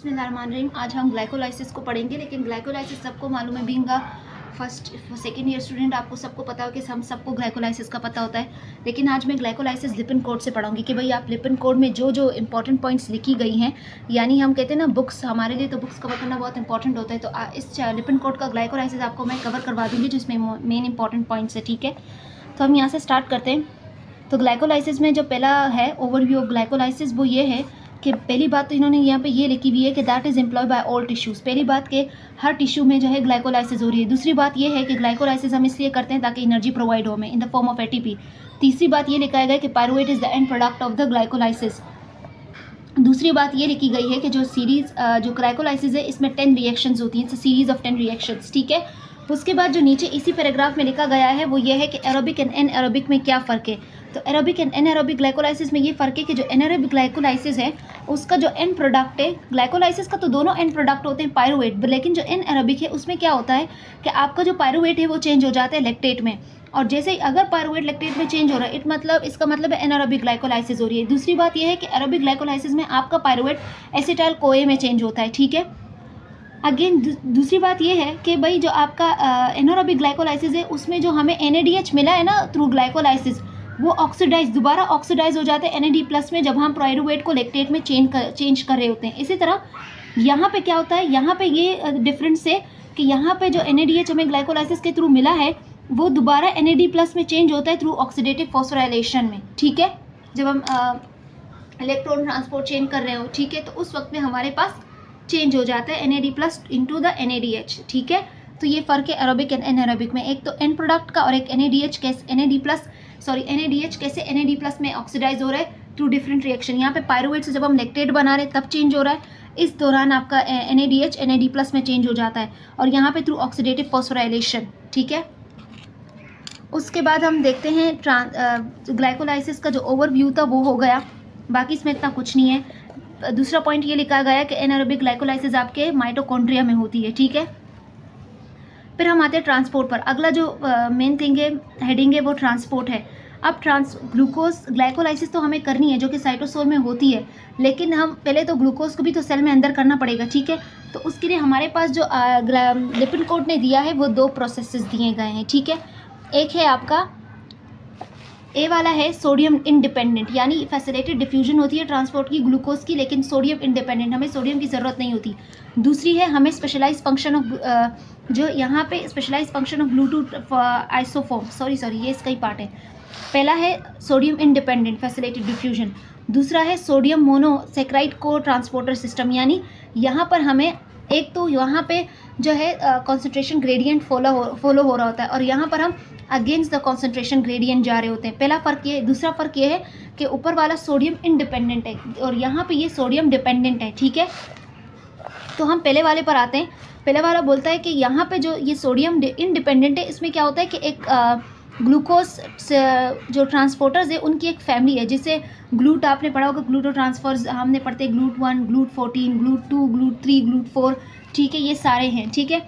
बिस्मिल्लाहिर्रहमानिर्रहीम। आज हम ग्लाइकोलाइसिस को पढ़ेंगे, लेकिन ग्लाइकोलाइसिस सबको मालूम है। Being first second year student आपको सबको पता हो कि हम सबको ग्लाइकोलाइसिस का पता होता है। लेकिन आज मैं ग्लाइकोलाइसिस लिपिन कोड से पढ़ाऊंगी कि भाई आप लिपिन कोड में जो जो इंपॉर्टेंट पॉइंट्स लिखी गई हैं, यानी हम कहते हैं ना बुक्स, हमारे लिए तो बुक्स कवर करना बहुत इंपॉर्टेंट होता है। तो इस लिपिन कोड का ग्लाइकोलाइसिस आपको मैं कवर करवा दूँगी, जिसमें मेन इंपॉर्टेंट पॉइंट्स है। ठीक है, तो हम यहाँ से स्टार्ट करते हैं। तो ग्लाइकोलाइसिस में जो पहला है ओवरव्यू ऑफ ग्लाइकोलाइसिस, वो ये है कि पहली बात तो इन्होंने यहाँ पे ये लिखी हुई है कि that is employ by all tissues. पहली बात कि हर टिश्यू में जो है ग्लाइकोलाइसिस हो रही है। दूसरी बात ये है कि ग्लाइकोलाइसिस हम इसलिए करते हैं ताकि एनर्जी प्रोवाइड हो हमें in the form of ATP. तीसरी बात ये लिखा गया कि pyruvate is the end product of the glycolysis. दूसरी बात ये लिखी गई है कि जो सीरीज जो ग्लाइकोलाइसिस है इसमें 10 रिएक्शंस होती हैं, सीरीज ऑफ 10 रिएक्शंस। ठीक है, उसके बाद जो नीचे इसी पैराग्राफ में लिखा गया है वो ये है कि एरोबिक एंड एनएरोबिक में क्या फ़र्क है। तो एरोबिक एंड एनएरोबिक ग्लाइकोलाइसिस में ये फ़र्क है कि जो एनएरोबिक ग्लाइकोलाइसिस है उसका जो एंड प्रोडक्ट है, ग्लाइकोलाइसिस का तो दोनों एंड प्रोडक्ट होते हैं पायरुवेट, लेकिन जो एनएरोबिक है उसमें क्या होता है कि आपका जो पायरुवेट है वो चेंज हो जाता है लैक्टेट में। और जैसे ही अगर पायरुवेट लैक्टेट में चेंज हो रहा है इसका मतलब है एनारोबिक ग्लाइकोलाइसिस हो रही है। दूसरी बात यह है कि एरोबिक ग्लाइकोलाइसिस में आपका पायरुवेट एसिटाइल कोए में चेंज होता है। ठीक है, अगेन दूसरी बात यह है कि भाई जो आपका एनारोबिक ग्लाइकोलाइसिस है उसमें जो हमें NADH मिला है ना थ्रू ग्लाइकोलाइसिस, वो दोबारा ऑक्सीडाइज हो जाता है NAD+ में जब हम पायरुवेट को लैक्टेट में चेंज कर रहे होते हैं। इसी तरह यहाँ पे क्या होता है, यहाँ पे ये डिफरेंस है कि यहाँ पे जो NADH हमें ग्लाइकोलाइसिस के थ्रू मिला है वो दोबारा NAD+ में चेंज होता है थ्रू ऑक्सीडेटिव फॉस्फोराइलेशन में। ठीक है, जब हम इलेक्ट्रॉन ट्रांसपोर्ट चेंज कर रहे हो, ठीक है, तो उस वक्त में हमारे पास चेंज हो जाता है NAD+ इंटू द NADH। ठीक है, तो ये फ़र्क है एरोबिक एंड एनएरोबिक में, एक तो एंड प्रोडक्ट का और एक NADH कैसे NADH कैसे NAD+ में ऑक्सीडाइज हो रहा है थ्रू डिफरेंट रिएक्शन। यहाँ पे पायरुवेट से जब हम लैक्टेट बना रहे हैं तब चेंज हो रहा है, इस दौरान आपका NADH NAD+ में चेंज हो जाता है, और यहाँ पे थ्रू ऑक्सीडेटिव फॉस्फोराइलेशन। ठीक है, उसके बाद हम देखते हैं ग्लाइकोलाइसिस का जो ओवरव्यू था वो हो गया, बाकी इसमें इतना कुछ नहीं है। दूसरा पॉइंट ये लिखा गया कि एनारोबिक ग्लाइकोलाइसिस आपके माइटोकॉन्ड्रिया में होती है। ठीक है, फिर हम आते हैं ट्रांसपोर्ट पर। अगला जो मेन थिंग है, हेडिंग है, वो ट्रांसपोर्ट है। अब ग्लूकोज ग्लाइकोलाइसिस तो हमें करनी है जो कि साइटोसोल में होती है, लेकिन हम पहले तो ग्लूकोज को भी तो सेल में अंदर करना पड़ेगा। ठीक है, तो उसके लिए हमारे पास जो लिपिन कोड ने दिया है वो 2 प्रोसेसेस दिए गए हैं। ठीक है, एक है आपका ए वाला है सोडियम इंडिपेंडेंट, यानी फैसिलिटेड डिफ्यूजन होती है ट्रांसपोर्ट की ग्लूकोज की, लेकिन सोडियम इंडिपेंडेंट, हमें सोडियम की ज़रूरत नहीं होती। दूसरी है हमें स्पेशलाइज फंक्शन ऑफ जो यहाँ पे specialize function of Bluetooth isoform, sorry ये इसका ही पार्ट है। पहला है सोडियम इंडिपेंडेंट फैसिलिटेड डिफ्यूजन, दूसरा है सोडियम मोनोसेक्राइड को ट्रांसपोर्टर सिस्टम, यानी यहाँ पर हमें एक तो यहाँ पे जो है कॉन्सेंट्रेशन ग्रेडियंट फॉलो हो रहा होता है, और यहाँ पर हम अगेंस्ट द कॉन्सेंट्रेशन ग्रेडियंट जा रहे होते हैं। पहला फ़र्क ये है। दूसरा फ़र्क ये है कि ऊपर वाला सोडियम इंडिपेंडेंट है और यहाँ पे ये सोडियम डिपेंडेंट है। ठीक है, तो हम पहले वाले पर आते हैं। पहले वाला बोलता है कि यहाँ पे जो ये सोडियम इंडिपेंडेंट है, इसमें क्या होता है कि एक ग्लूकोज जो ट्रांसपोर्टर्स है उनकी एक फैमिली है, जिसे ग्लूट, आपने पढ़ा होगा ग्लूटो ट्रांसफर्स, हमने पढ़ते हैं GLUT 1, GLUT 14, GLUT 2, GLUT 3, GLUT 4। ठीक है, ये सारे हैं। ठीक है,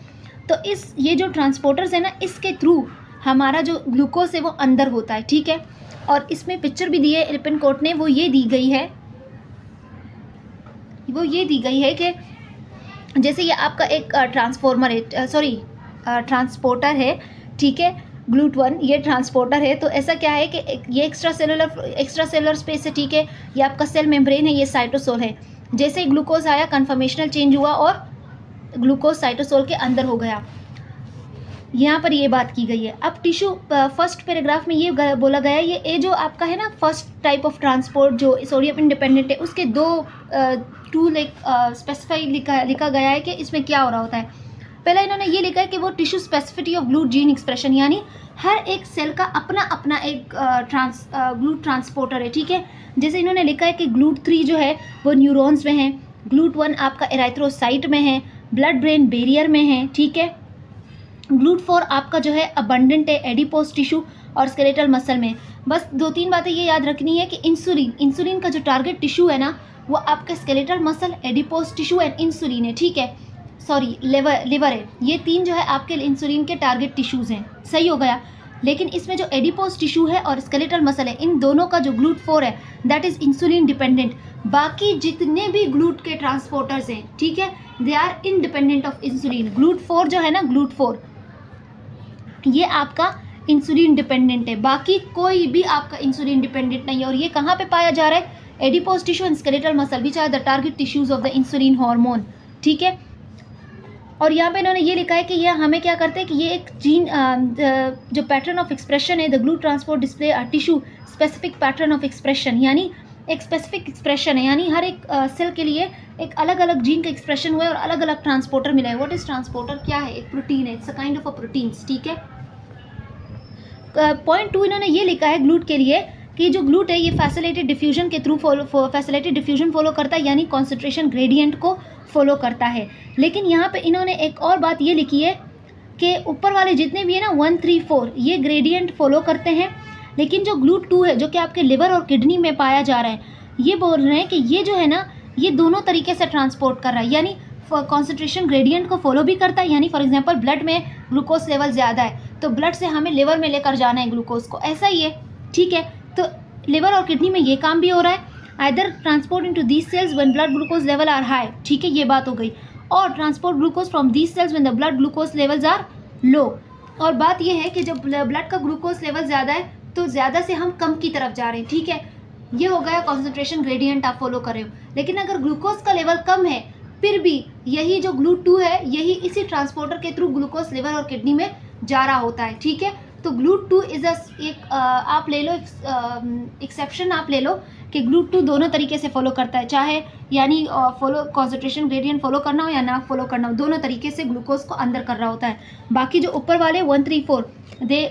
तो ये जो ट्रांसपोर्टर्स है ना, इसके थ्रू हमारा जो ग्लूकोज है वो अंदर होता है। ठीक है, और इसमें पिक्चर भी दी है लिपिन कोड ने, वो ये दी गई है कि जैसे ये आपका एक ट्रांसफॉर्मर है, ट्रांसपोर्टर है। ठीक है, ग्लूट 1 ये ट्रांसपोर्टर है। तो ऐसा क्या है कि ये एक्स्ट्रा सेलुलर स्पेस है। ठीक है, ये आपका सेल मेम्ब्रेन है, ये साइटोसोल है। जैसे ही ग्लूकोज आया कन्फर्मेशनल चेंज हुआ और ग्लूकोज साइटोसोल के अंदर हो गया, यहाँ पर ये बात की गई है। अब टिश्यू फर्स्ट पैराग्राफ में ये बोला गया है, ये जो आपका है ना फर्स्ट टाइप ऑफ ट्रांसपोर्ट जो सोडियम इंडिपेंडेंट है, उसके टू स्पेसिफाई लिखा गया है कि इसमें क्या हो रहा होता है। पहला इन्होंने ये लिखा है कि वो tissue specificity of GLUT gene expression, यानी हर एक सेल का अपना अपना एक ग्लूट ट्रांसपोर्टर है। ठीक है, जैसे इन्होंने लिखा है कि ग्लूट 3 जो है वो न्यूरॉन्स में है, ग्लूट 1 आपका एराइथ्रोसाइट में है, ब्लड ब्रेन बैरियर में है। ठीक है, ग्लूट 4 आपका जो है अबंडेंट है एडिपोज टिश्यू और स्केलेटल मसल में। बस 2-3 बातें ये याद रखनी है कि इंसुलिन का जो टारगेट टिश्यू है ना, वो आपका skeletal muscle, adipose tissue and insulin है। ठीक है, लिवर है। ये 3 जो है आपके इंसुलिन के टारगेट टिश्यूज़ हैं। सही हो गया। लेकिन इसमें जो एडिपोज टिश्यू है और स्केलेटल मसल है, इन दोनों का जो GLUT4 है दैट इज़ इंसुलिन डिपेंडेंट। बाकी जितने भी ग्लूट के ट्रांसपोर्टर्स हैं, ठीक है, they are independent of insulin. GLUT4 जो है ना, GLUT4 ये आपका इंसुलिन डिपेंडेंट है, बाकी कोई भी आपका इंसुलिन डिपेंडेंट नहीं है। और ये कहाँ पे पाया जा रहा है? Adipose tissue and skeletal muscle which are the target tissues of the insulin hormone, ठीक है। और यहाँ पे इन्होंने ये लिखा है कि ये हमें क्या करते हैं कि ये एक जीन जो पैटर्न ऑफ एक्सप्रेशन है, the GLUT transport display a tissue specific pattern of expression, यानी एक स्पेसिफिक एक्सप्रेशन है, यानी हर एक सेल के लिए एक अलग अलग जीन का एक्सप्रेशन हुआ है और अलग अलग ट्रांसपोर्टर मिला है। What is transporter? क्या है? एक प्रोटीन है, it's a kind of a proteins, ठीक है। पॉइंट 2 इन्होंने ये लिखा है ग्लूट के लिए कि जो ग्लूट है ये फैसिलिटेड डिफ्यूजन के थ्रू फैसिलिटेड डिफ्यूजन फॉलो करता है, यानी कॉन्सेंट्रेशन ग्रेडियंट को फॉलो करता है। लेकिन यहाँ पे इन्होंने एक और बात ये लिखी है कि ऊपर वाले जितने भी है ना 1, 3, 4 ये ग्रेडियंट फॉलो करते हैं, लेकिन जो GLUT2 है जो कि आपके लिवर और किडनी में पाया जा रहा है, ये बोल रहे हैं कि ये जो है ना ये दोनों तरीके से ट्रांसपोर्ट कर रहा है, यानी कॉन्सेंट्रेशन ग्रेडियंट को फॉलो भी करता है, यानी फॉर एग्जांपल ब्लड में ग्लूकोज लेवल ज़्यादा है तो ब्लड से हमें लिवर में लेकर जाना है ग्लूकोज को, ऐसा ही है, ठीक है। तो लिवर और किडनी में ये काम भी हो रहा है, either transport into these cells when blood glucose level are high, ठीक है, ये बात हो गई, और transport glucose from these cells when the blood glucose levels are low. और बात ये है कि जब ब्लड का ग्लूकोज लेवल ज़्यादा है तो ज़्यादा से हम कम की तरफ जा रहे हैं, ठीक है, ये हो गया कॉन्सेंट्रेशन ग्रेडियंट आप फॉलो कर रहे हो। लेकिन अगर ग्लूकोज का लेवल कम है फिर भी यही जो GLUT2 है यही इसी ट्रांसपोर्टर के थ्रू ग्लूकोज लिवर और किडनी में जा रहा होता है, ठीक है। तो GLUT2 इज एक आप ले लो एक्सेप्शन, आप ले लो कि GLUT2 दोनों तरीके से फॉलो करता है, चाहे यानी फॉलो कॉन्सेंट्रेशन ग्रेडियंट फॉलो करना हो या ना फॉलो करना हो, दोनों तरीके से ग्लूकोज को अंदर कर रहा होता है। बाकी जो ऊपर वाले 1, 3, 4 they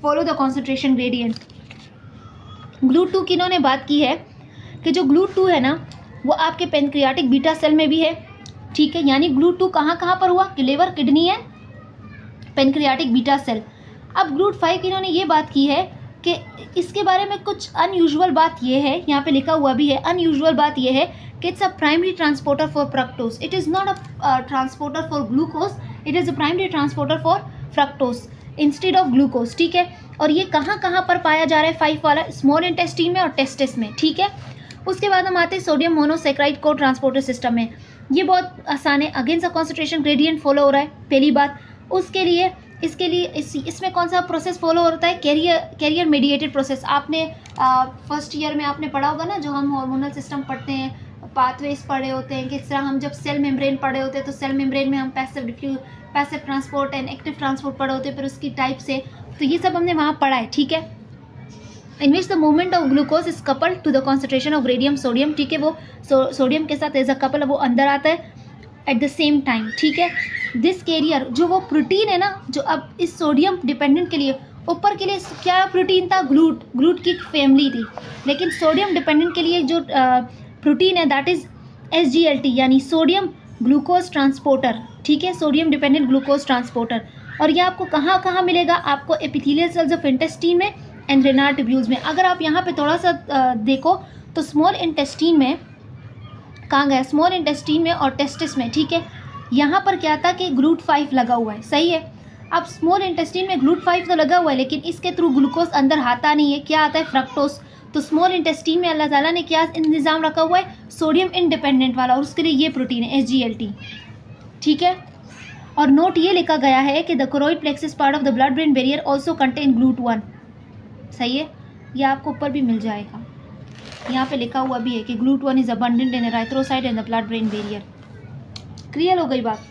follow the concentration gradient. GLUT2 की इन्होंने बात की है कि जो GLUT2 है ना वो आपके पेनक्रियाटिक बीटा सेल में भी है, ठीक है, यानी GLUT2 कहाँ पर हुआ कि लिवर, किडनी है, पेनक्रियाटिक बीटा सेल। अब GLUT5 की इन्होंने ये बात की है कि इसके बारे में कुछ अनयूजुअल बात ये है, यहाँ पे लिखा हुआ भी है, अनयूजुअल बात ये है कि it's a primary transporter for fructose, it is not a transporter for glucose, it is a primary transporter for fructose instead of glucose, ठीक है। और ये कहाँ पर पाया जा रहा है? 5 वाला स्मॉल इंटेस्टाइन में और टेस्टिस में, ठीक है। उसके बाद हम आते हैं सोडियम मोनोसेक्राइड को ट्रांसपोर्टर सिस्टम में। ये बहुत आसान है, अगेन सा कॉन्सेंट्रेशन ग्रेडियंट फॉलो हो रहा है, पहली बात। उसके लिए इसमें कौन सा प्रोसेस फॉलो होता है? Carrier mediated process. आपने फर्स्ट ईयर में आपने पढ़ा होगा ना, जो हम हार्मोनल सिस्टम पढ़ते हैं, पाथवेज पढ़े होते हैं, किस तरह हम जब सेल मेम्ब्रेन पढ़े होते हैं तो सेल मेम्ब्रेन में हम passive transport and active transport पढ़े होते हैं, फिर उसकी टाइप से, तो ये सब हमने वहाँ पढ़ा है, ठीक है। In which the movement of glucose is coupled to the concentration of gradient sodium, ठीक है, वो सोडियम के साथ एज अ कपल वो अंदर आता है एट द सेम टाइम, ठीक है। दिस कैरियर जो वो प्रोटीन है ना, जो अब इस सोडियम डिपेंडेंट के लिए ऊपर के लिए क्या प्रोटीन था? ग्लूट की फैमिली थी, लेकिन सोडियम डिपेंडेंट के लिए जो प्रोटीन है दैट इज SGLT, यानी सोडियम ग्लूकोज ट्रांसपोर्टर, ठीक है, सोडियम डिपेंडेंट ग्लूकोज ट्रांसपोर्टर। और ये आपको कहाँ मिलेगा? आपको एपिथेलियल सेल्स ऑफ इंटेस्टाइन में एंड रेनाल ट्यूब्यूल्स में। अगर आप यहाँ पे थोड़ा सा देखो तो स्मॉल इंटेस्टाइन में कहाँ गया? स्मॉल इंटेस्टाइन में और टेस्टिस में, ठीक है। यहाँ पर क्या था कि GLUT5 लगा हुआ है, सही है। अब स्मॉल इंटेस्टाइन में GLUT5 तो लगा हुआ है, लेकिन इसके थ्रू ग्लूकोज अंदर आता नहीं है, क्या आता है? फ्रक्टोज। तो स्मॉल इंटेस्टाइन में अल्लाह ताला ने क्या इंतज़ाम रखा हुआ है? सोडियम इंडिपेंडेंट वाला, और उसके लिए ये प्रोटीन है SGLT, ठीक है। और नोट ये लिखा गया है कि the choroid plexus part of the blood brain barrier also contain GLUT1, सही है, ये आपको ऊपर भी मिल जाएगा, यहाँ पे लिखा हुआ भी है कि GLUT1 is abundant in erythrocyte and the blood brain barrier. Clear हो गई बात?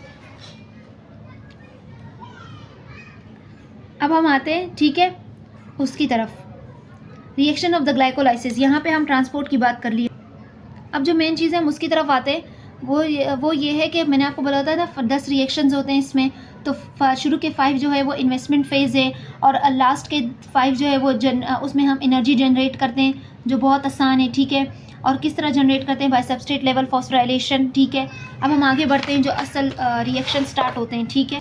अब हम आते हैं, ठीक है, उसकी तरफ, रिएक्शन ऑफ द ग्लाइकोलाइसिस। यहाँ पे हम ट्रांसपोर्ट की बात कर ली। अब जो मेन चीज़ है हम उसकी तरफ आते हैं, वो ये है कि मैंने आपको बताया था 10 रिएक्शंस होते हैं इसमें। तो शुरू के 5 जो है वो इन्वेस्टमेंट फेज़ है, और लास्ट के 5 जो है वो उसमें हम एनर्जी जनरेट करते हैं, जो बहुत आसान है, ठीक है। और किस तरह जनरेट करते हैं? बाय सबस्ट्रेट लेवल फॉस्फोराइलेशन, ठीक है। अब हम आगे बढ़ते हैं, जो असल रिएक्शन स्टार्ट होते हैं, ठीक है।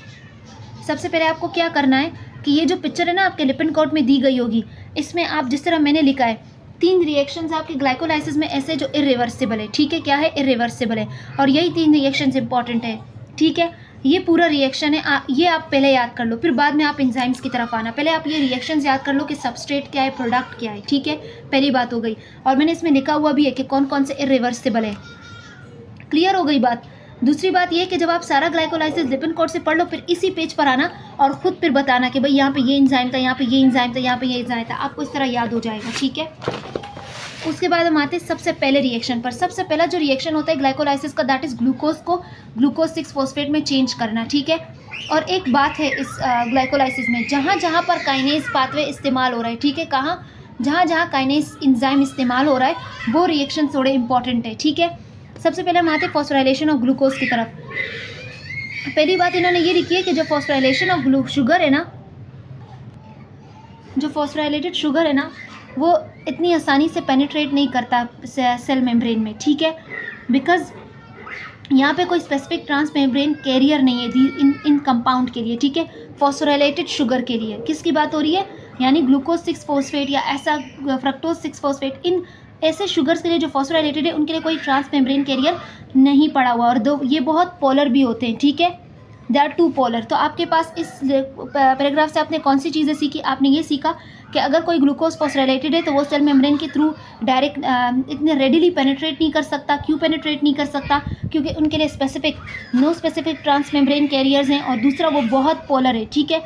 सबसे पहले आपको क्या करना है कि ये जो पिक्चर है ना आपके लिपिड कोट में दी गई होगी, इसमें आप जिस तरह मैंने लिखा है 3 रिएक्शंस आपके ग्लाइकोलाइसिस में ऐसे जो इरिवर्सिबल है, ठीक है, क्या है? इरिवर्सिबल है, और यही 3 रिएक्शंस इंपॉर्टेंट है, ठीक है। ये पूरा रिएक्शन है। ये आप पहले याद कर लो, फिर बाद में आप एंजाइम्स की तरफ आना। पहले आप ये रिएक्शंस याद कर लो कि सबस्ट्रेट क्या है, प्रोडक्ट क्या है, ठीक है। पहली बात हो गई, और मैंने इसमें लिखा हुआ भी है कि कौन कौन से इरिवर्सिबल है। क्लियर हो गई बात। दूसरी बात ये कि जब आप सारा ग्लाइकोलाइसिस लिपिड कोड से पढ़ लो, फिर इसी पेज पर आना और खुद फिर बताना कि भाई यहाँ पे ये एंजाइम था, यहाँ पे ये एंजाइम था, यहाँ पे ये एंजाइम था। आपको इस तरह याद हो जाएगा, ठीक है। उसके बाद हम आते हैं सबसे पहले रिएक्शन पर। सबसे पहला जो रिएक्शन होता है ग्लाइकोलाइसिस का, दैट इज़ ग्लूकोज को ग्लूकोज 6 फॉस्फेट में चेंज करना, ठीक है। और एक बात है इस ग्लाइकोलाइसिस में, जहाँ जहाँ पर काइनेज पाथवे इस्तेमाल हो रहा है, ठीक है, कहाँ जहाँ जहाँ काइनेज एंजाइम इस्तेमाल हो रहा है वो रिएक्शन थोड़े इंपॉर्टेंट है, ठीक है। सबसे पहले हम आते हैं फॉस्फोराइलेशन ऑफ ग्लूकोज की तरफ। पहली बात इन्होंने ये लिखी है कि जो फॉस्फोराइलेशन ऑफ शुगर है ना, जो फॉस्फोराइलेटेड शुगर है ना, वो इतनी आसानी से पेनिट्रेट नहीं करता सेल मेम्ब्रेन में, ठीक है। बिकॉज यहाँ पे कोई स्पेसिफिक ट्रांस मेम्ब्रेन कैरियर नहीं है इन कंपाउंड के लिए, ठीक है, फॉस्फोराइलेटेड शुगर के लिए। किसकी बात हो रही है? यानी ग्लूकोज 6 फॉस्फेट या ऐसा फ्रक्टोज 6 फॉस्फेट, इन ऐसे शुगर्स के लिए जो फॉस्फोराइलेटेड है उनके लिए कोई ट्रांस मेम्ब्रेन कैरियर नहीं पड़ा हुआ। और दो ये बहुत पोलर भी होते हैं, ठीक है, दे आर 2 पोलर। तो आपके पास इस पैराग्राफ से आपने कौन सी चीज़ें सीखी? आपने ये सीखा कि अगर कोई ग्लूकोज फॉस्फोराइलेटेड है तो वो सेल मेम्ब्रेन के थ्रू डायरेक्ट इतने रेडिली पेनिट्रेट नहीं कर सकता। क्यों पेनिट्रेट नहीं कर सकता? क्योंकि उनके लिए no specific transmembrane carriers हैं, और दूसरा वो बहुत पोलर है, ठीक है।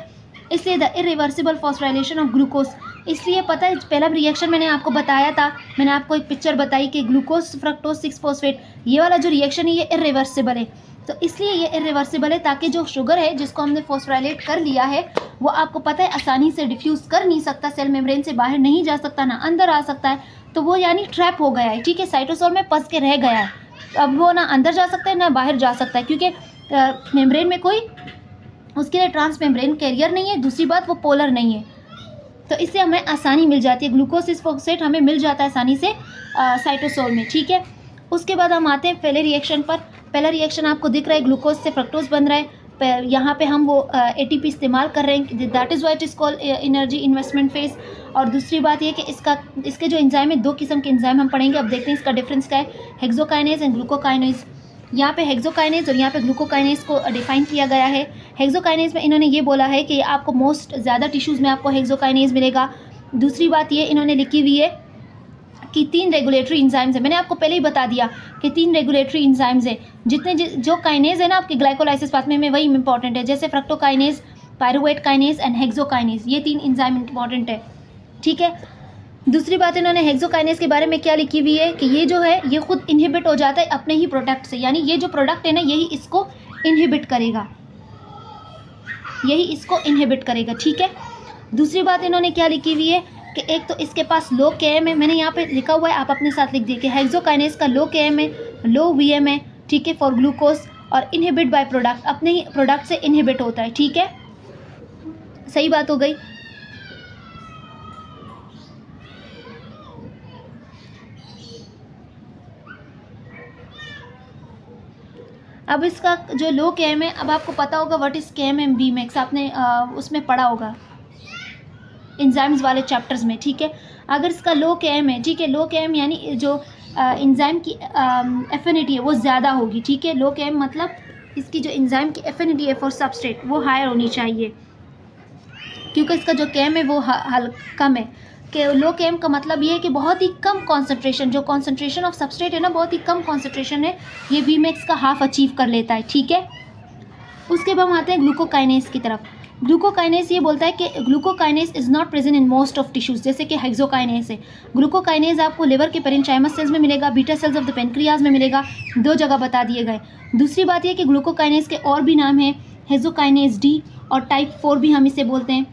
इसलिए the irreversible phosphorylation of glucose, इसलिए पता है पहला रिएक्शन मैंने आपको बताया था, मैंने आपको एक पिक्चर बताई कि ग्लूकोज फ्रक्टोज 6 फॉस्फेट, ये वाला जो रिएक्शन है ये इरिवर्सिबल है। तो इसलिए ये इरिवर्सिबल है ताकि जो शुगर है जिसको हमने फॉस्फोराइलेट कर लिया है वो आपको पता है आसानी से डिफ्यूज़ कर नहीं सकता, सेल मेम्ब्रेन से बाहर नहीं जा सकता, ना अंदर आ सकता है। तो वो यानी ट्रैप हो गया है, ठीक है, साइटोसोल में फंस के रह गया है। अब वो ना अंदर जा सकता है ना बाहर जा सकता है, क्योंकि मेम्ब्रेन में कोई उसके लिए ट्रांस मेम्ब्रेन कैरियर नहीं है। दूसरी बात वो पोलर नहीं है, तो इससे हमें आसानी मिल जाती है, ग्लूकोज 6 फॉस्फेट हमें मिल जाता है आसानी से साइटोसोल में, ठीक है। उसके बाद हम आते हैं पहले रिएक्शन पर। पहला रिएक्शन आपको दिख रहा है, ग्लूकोज से फ्रक्टोज बन रहा है, यहाँ पे हम वो ATP इस्तेमाल कर रहे हैं, that is why it is called energy investment phase. और दूसरी बात ये कि इसके जो एंजाइम है, 2 किस्म के एंजाइम हम पढ़ेंगे। अब देखते हैं इसका डिफरेंस क्या है, हेक्सोकाइनेज एंड ग्लूकोकाइनेज। यहाँ पे हेक्सोकाइनेज और यहाँ पे ग्लूकोकाइनेज को डिफाइन किया गया है। हेक्सोकाइनेज में इन्होंने ये बोला है कि आपको मोस्ट ज़्यादा टिश्यूज़ में आपको हेक्सोकाइनेज मिलेगा। दूसरी बात ये इन्होंने लिखी हुई है कि 3 रेगुलेटरी एंजाइम्स है। मैंने आपको पहले ही बता दिया कि 3 रेगुलेटरी एंजाइम्स है। जितने जो काइनेज है ना आपके ग्लाइकोलाइसिस पाथवे में, वही इंपॉर्टेंट है, जैसे फ्रक्टोकाइनेज, पायरुवेट काइनेज एंड हेक्सोकाइनेज, ये 3 एंजाइम इंपॉर्टेंट है, ठीक है। दूसरी बात इन्होंने हेक्सोकाइनेज के बारे में क्या लिखी हुई है कि ये जो है ये खुद इनहिबिट हो जाता है अपने ही प्रोडक्ट से, यानी ये जो प्रोडक्ट है ना यही इसको इनहिबिट करेगा, यही इसको इनहिबिट करेगा, ठीक है। दूसरी बात इन्होंने क्या लिखी हुई है कि एक तो इसके पास लो KM है, मैंने यहाँ पे लिखा हुआ है, आप अपने साथ लिख दिए कि हेक्सोकाइनेज का लो KM है, लो VM है, ठीक है, फॉर ग्लूकोज, और इनहिबिट बाय प्रोडक्ट, अपने ही प्रोडक्ट से इनहिबिट होता है, ठीक है। सही बात हो गई। अब इसका जो लो KM है, अब आपको पता होगा what is KM and Vmax, आपने उसमें पढ़ा होगा एंजाइम्स वाले चैप्टर्स में, ठीक है। अगर इसका लो KM है, ठीक है, लो KM यानी जो एंजाइम की एफिनिटी है वो ज़्यादा होगी, ठीक है। लो KM मतलब इसकी जो एंजाइम की एफिनिटी है फॉर सबस्ट्रेट वो हायर होनी चाहिए, क्योंकि इसका जो KM है वो कम है। कि लो KM का मतलब ये है कि बहुत ही कम कॉन्सेंट्रेशन, जो कॉन्सेंट्रेशन ऑफ सबस्ट्रेट है ना बहुत ही कम कॉन्सेंट्रेशन है, ये Vmax का हाफ अचीव कर लेता है, ठीक है। उसके बाद हम आते हैं ग्लूकोकाइनेज की तरफ। ग्लूकोकाइनेज ये बोलता है कि glucokinase is not present in most of tissues, जैसे कि हेक्सोकाइनेज है। ग्लूकोकाइनेज आपको लिवर के पेरेन्काइमस सेल्स में मिलेगा, beta cells of the pancreas में मिलेगा, 2 जगह बता दिए गए। दूसरी बात यह कि ग्लूकोकाइनेज के और भी नाम हैं, हेक्सोकाइनेज D और टाइप 4 भी हम इसे बोलते हैं।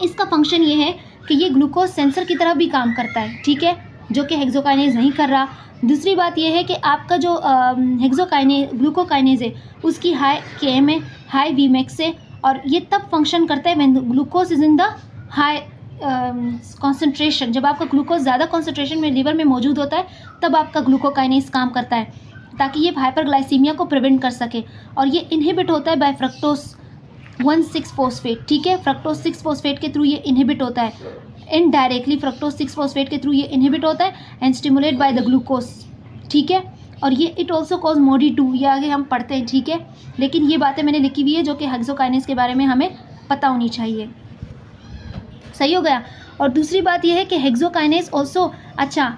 इसका फंक्शन ये है कि ये ग्लूकोज सेंसर की तरह भी काम करता है, ठीक है, जो कि हेक्सोकाइनेज नहीं कर रहा। दूसरी बात यह है कि आपका जो ग्लूकोकाइनेज है उसकी हाई KM है, हाई Vmax है, और ये तब फंक्शन करता है when glucose is in the high concentration. जब आपका ग्लूकोज ज़्यादा कॉन्सेंट्रेशन में लिवर में मौजूद होता है तब आपका ग्लूकोकाइनेज काम करता है, ताकि ये हाइपरग्लाइसीमिया को प्रिवेंट कर सके। और ये इनहिबिट होता है बाय फ्रक्टोज 1,6 फॉस्फेट, ठीक है, फ्रक्टोज 6 फॉस्फेट के थ्रू ये इनहिबिट होता है, इनडायरेक्टली फ्रक्टोज 6 फॉस्फेट के थ्रू ये इनहिबिट होता है and stimulate by the glucose, ठीक है। और ये इट ऑल्सो कॉज MODY2, ये आगे हम पढ़ते हैं, ठीक है। लेकिन ये बातें मैंने लिखी हुई है जो कि हेक्सोकाइनेस के बारे में हमें पता होनी चाहिए। सही हो गया। और दूसरी बात यह है कि हेक्सोकाइनेस ऑल्सो, अच्छा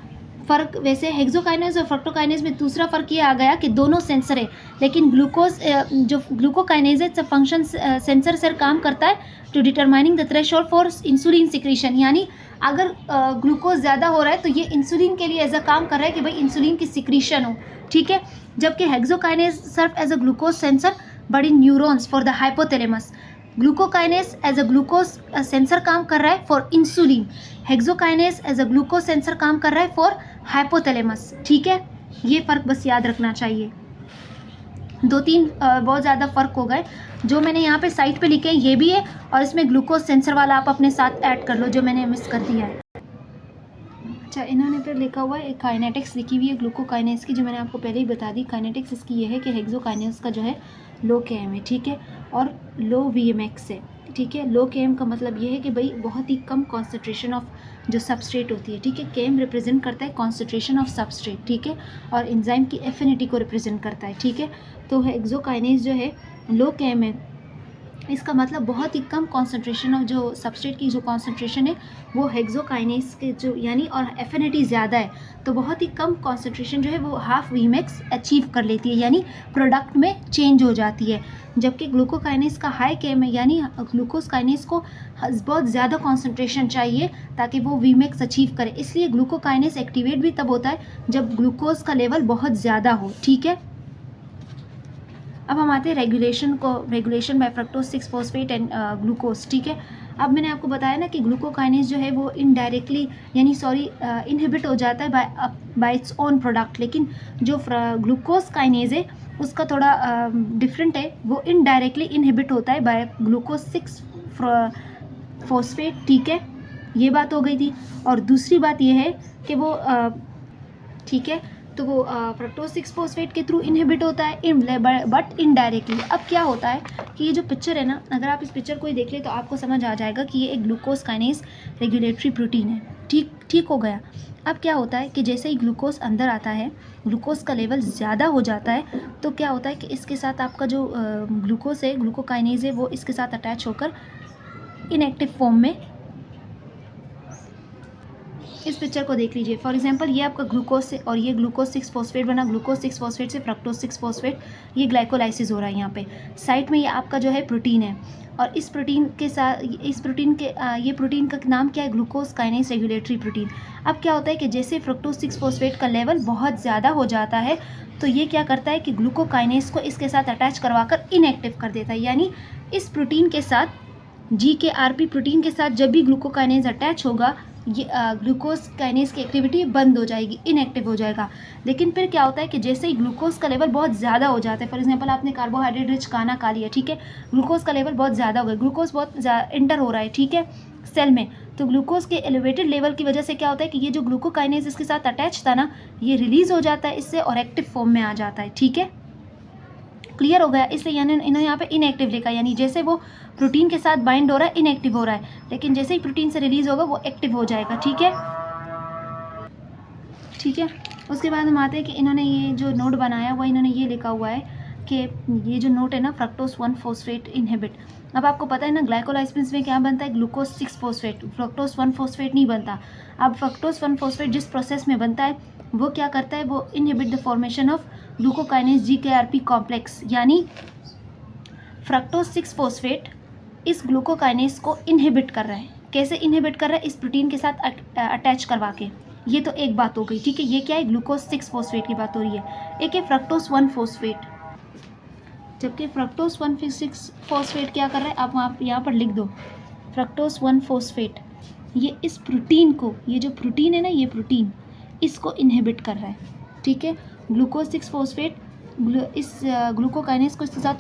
फ़र्क, वैसे हेक्सोकाइनेस और फ्रक्टोकाइनेस में दूसरा फ़र्क ये आ गया कि दोनों सेंसर है, लेकिन ग्लूकोज जो ग्लूकोकाइनेस है सब फंक्शन सेंसर से काम करता है to determining the threshold for insulin secretion, यानी अगर ग्लूकोज ज़्यादा हो रहा है तो ये इंसुलिन के लिए एज अ काम कर रहा है कि भाई इंसुलिन की सिक्रीशन हो, ठीक है। जबकि hexokinase serve as a glucose sensor बड़ी neurons for the hypothalamus. Glucokinase as a glucose sensor काम कर रहा है for insulin, hexokinase as a glucose sensor काम कर रहा है फॉर हाइपोथैलेमस, ठीक है। ये फ़र्क बस याद रखना चाहिए। 2-3 बहुत ज़्यादा फ़र्क हो गए जो मैंने यहाँ पे साइड पे लिखे हैं, ये भी है, और इसमें ग्लूकोज सेंसर वाला आप अपने साथ ऐड कर लो जो मैंने मिस कर दिया है। अच्छा, इन्होंने फिर लिखा हुआ है एक काइनेटिक्स लिखी हुई है ग्लूकोकाइनेस की, जो मैंने आपको पहले ही बता दी। काइनेटिक्स इसकी ये है कि हेक्सोकाइनेस का जो है लो KM है, ठीक है, और लो VMX है, ठीक है। लो KM का मतलब ये है कि भाई बहुत ही कम कॉन्सेंट्रेशन ऑफ जो सबस्ट्रेट होती है, ठीक है। KM रिप्रेजेंट करता है कॉन्सेंट्रेशन ऑफ सबस्ट्रेट, ठीक है, और एंजाइम की एफिनिटी को रिप्रेजेंट करता है, ठीक है। तो हेक्सोकाइनेस जो है लो KM है, इसका मतलब बहुत ही कम कॉन्सेंट्रेशन ऑफ जो सबस्ट्रेट की जो कॉन्सेंट्रेशन है वो हेक्सोकाइनेस के जो यानी, और एफिनिटी ज़्यादा है तो बहुत ही कम कॉन्सेंट्रेशन जो है वो हाफ VMAX अचीव कर लेती है, यानी प्रोडक्ट में चेंज हो जाती है। जबकि ग्लूकोकाइनेस का हाई KM है, यानी ग्लूकोज काइनेस को बहुत ज़्यादा कॉन्सेंट्रेशन चाहिए ताकि वो VMAX अचीव करे, इसलिए ग्लूकोकाइनेस एक्टिवेट भी तब होता है जब ग्लूकोज का लेवल बहुत ज़्यादा हो, ठीक है। अब हम आते हैं regulation by fructose six phosphate and glucose, ठीक है। अब मैंने आपको बताया ना कि ग्लूकोकाइनेस जो है वो इनडायरेक्टली इनहिबिट हो जाता है बाय इट्स ओन प्रोडक्ट, लेकिन जो ग्लूकोज काइनेज है उसका थोड़ा डिफरेंट है, वो इनडायरेक्टली इनहिबिट होता है बाय ग्लूकोज 6-फॉस्फेट, ठीक है। ये बात हो गई थी। और दूसरी बात ये है कि वो ठीक है, तो वो फ्रक्टोज 6-फॉस्फेट के थ्रू इनहिबिट होता है बट इनडायरेक्टली। अब क्या होता है कि ये जो पिक्चर है ना, अगर आप इस पिक्चर को ही देख ले तो आपको समझ आ जाएगा कि ये एक ग्लूकोज काइनेज रेगुलेटरी प्रोटीन है, ठीक हो गया। अब क्या होता है कि जैसे ही ग्लूकोज अंदर आता है, ग्लूकोज का लेवल ज़्यादा हो जाता है, तो क्या होता है कि इसके साथ आपका जो ग्लूकोज है, ग्लूकोकाइनेज है, वो इसके साथ अटैच होकर इनएक्टिव फॉर्म में, इस पिक्चर को देख लीजिए। फॉर एग्जांपल ये आपका ग्लूकोज से और ये ग्लूकोज 6-फॉस्फेट बना, ग्लूकोज 6-फॉस्फेट से फ्रक्टोज 6-फॉस्फेट, ये ग्लाइकोलाइसिस हो रहा है यहाँ पे। साइड में ये आपका जो है प्रोटीन है, और इस प्रोटीन के साथ ये प्रोटीन का नाम क्या है, ग्लूकोज काइनेज रेगुलेटरी प्रोटीन। अब क्या होता है कि जैसे फ्रक्टोज 6-फॉस्फेट का लेवल बहुत ज़्यादा हो जाता है तो ये क्या करता है कि ग्लूकोकाइनेज को इसके साथ अटैच करवाकर इनएक्टिव कर देता है, यानी इस प्रोटीन के साथ GKRP प्रोटीन के साथ जब भी ग्लूकोकाइनेज अटैच होगा, ये ग्लूकोज काइनेज की एक्टिविटी बंद हो जाएगी, इनएक्टिव हो जाएगा। लेकिन फिर क्या होता है कि जैसे ही ग्लूकोज का लेवल बहुत ज़्यादा हो जाता है, फॉर एग्जांपल आपने कार्बोहाइड्रेट रिच खाना खा लिया, ठीक है, ग्लूकोज का लेवल बहुत ज़्यादा हो गया, ग्लूकोज बहुत एंटर हो रहा है, ठीक है, सेल में, तो ग्लूकोज के एलिवेटेड लेवल की वजह से क्या होता है कि ये जो ग्लूकोकाइनेज इसके साथ अटैच था ना, ये रिलीज़ हो जाता है इससे और एक्टिव फॉर्म में आ जाता है, ठीक है। क्लियर हो गया। इसलिए यानी इन्होंने यहाँ पे इनएक्टिव लिखा, यानी जैसे वो प्रोटीन के साथ बाइंड हो रहा है इनएक्टिव हो रहा है, लेकिन जैसे ही प्रोटीन से रिलीज होगा वो एक्टिव हो जाएगा, ठीक है, ठीक है। उसके बाद हम आते हैं कि इन्होंने ये जो नोट बनाया हुआ, इन्होंने ये लिखा हुआ है कि ये जो नोट है ना, फ्रक्टोज 1-फॉस्फेट इनहिबिट। अब आपको पता है ना ग्लाइकोलाइसिस में क्या बनता है, ग्लूकोज 6-फॉस्फेट, फ्रक्टोज 1-फॉस्फेट नहीं बनता। अब फ्रक्टोज 1-फॉस्फेट जिस प्रोसेस में बनता है वो क्या करता है, वो inhibit the formation of glucokinase GKRP complex, यानी फ्रक्टोज 6-फॉस्फेट इस ग्लूकोकाइनेज को इनहिबिट कर रहा है। कैसे इनहिबिट कर रहा है, इस प्रोटीन के साथ अटैच करवा के। ये तो एक बात हो गई, ठीक है, ये क्या है, ग्लूकोज 6-फॉस्फेट की बात हो रही है। एक है फ्रक्टोज 1-फॉस्फेट, जबकि फ्रक्टोज 1-6-फॉस्फेट क्या कर रहा है, आप यहाँ पर लिख दो, फ्रक्टोज 1-फॉस्फेट ये इस प्रोटीन को, ये जो प्रोटीन है ना, ये प्रोटीन इसको इनहिबिट कर रहा है, ठीक है। ग्लूकोज 6-फॉस्फेट इस ग्लूकोकाइनेज को इसके साथ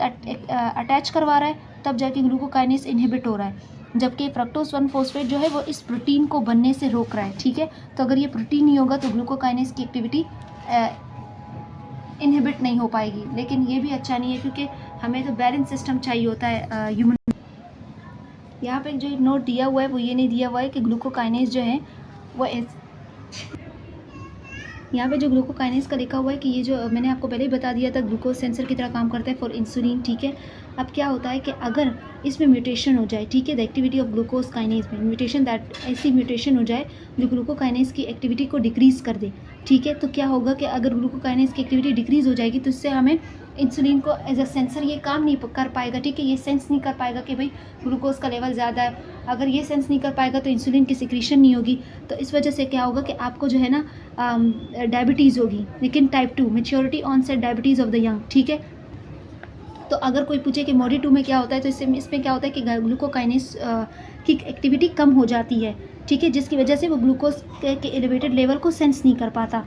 अटैच करवा रहा है, तब जाके ग्लूकोकाइनेज इनहिबिट हो रहा है। जबकि फ्रक्टोज 1-फॉस्फेट जो है वो इस प्रोटीन को बनने से रोक रहा है, ठीक है। तो अगर ये प्रोटीन नहीं होगा तो ग्लूकोकाइनेज की एक्टिविटी इनहिबिट नहीं हो पाएगी। लेकिन ये भी अच्छा नहीं है क्योंकि हमें तो बैलेंस सिस्टम चाहिए होता है ह्यूमन। यहाँ पे जो नोट दिया हुआ है वो ये नहीं दिया हुआ है कि ग्लूकोकाइनेज जो है वो यहाँ पे जो ग्लूकोकाइनेज का लिखा हुआ है कि ये जो मैंने आपको पहले ही बता दिया था ग्लूकोज सेंसर की तरह काम करता है फॉर इंसुलिन, ठीक है। अब क्या होता है कि अगर इसमें म्यूटेशन हो जाए, ठीक है, the activity of glucose kinase में म्यूटेशन, दैट ऐसी म्यूटेशन हो जाए जो ग्लूकोकाइनेज की एक्टिविटी को डिक्रीज़ कर दे, ठीक है, तो क्या होगा कि अगर ग्लूकोकाइनेज की एक्टिविटी डिक्रीज़ हो जाएगी तो इससे हमें इंसुलिन को एज अ सेंसर ये काम नहीं कर पाएगा, ठीक है, ये सेंस नहीं कर पाएगा कि भाई ग्लूकोज का लेवल ज़्यादा है। अगर ये सेंस नहीं कर पाएगा तो इंसुलिन की सिक्रीशन नहीं होगी, तो इस वजह से क्या होगा कि आपको जो है ना डायबिटीज़ होगी, लेकिन type 2 maturity onset diabetes of the young, ठीक है। तो अगर कोई पूछे कि मोडी 2 में क्या होता है, तो इसमें क्या होता है कि ग्लूकोकाइनेज की एक्टिविटी कम हो जाती है, ठीक है, जिसकी वजह से वो ग्लूकोज के एलिवेटेड लेवल को सेंस नहीं कर पाता।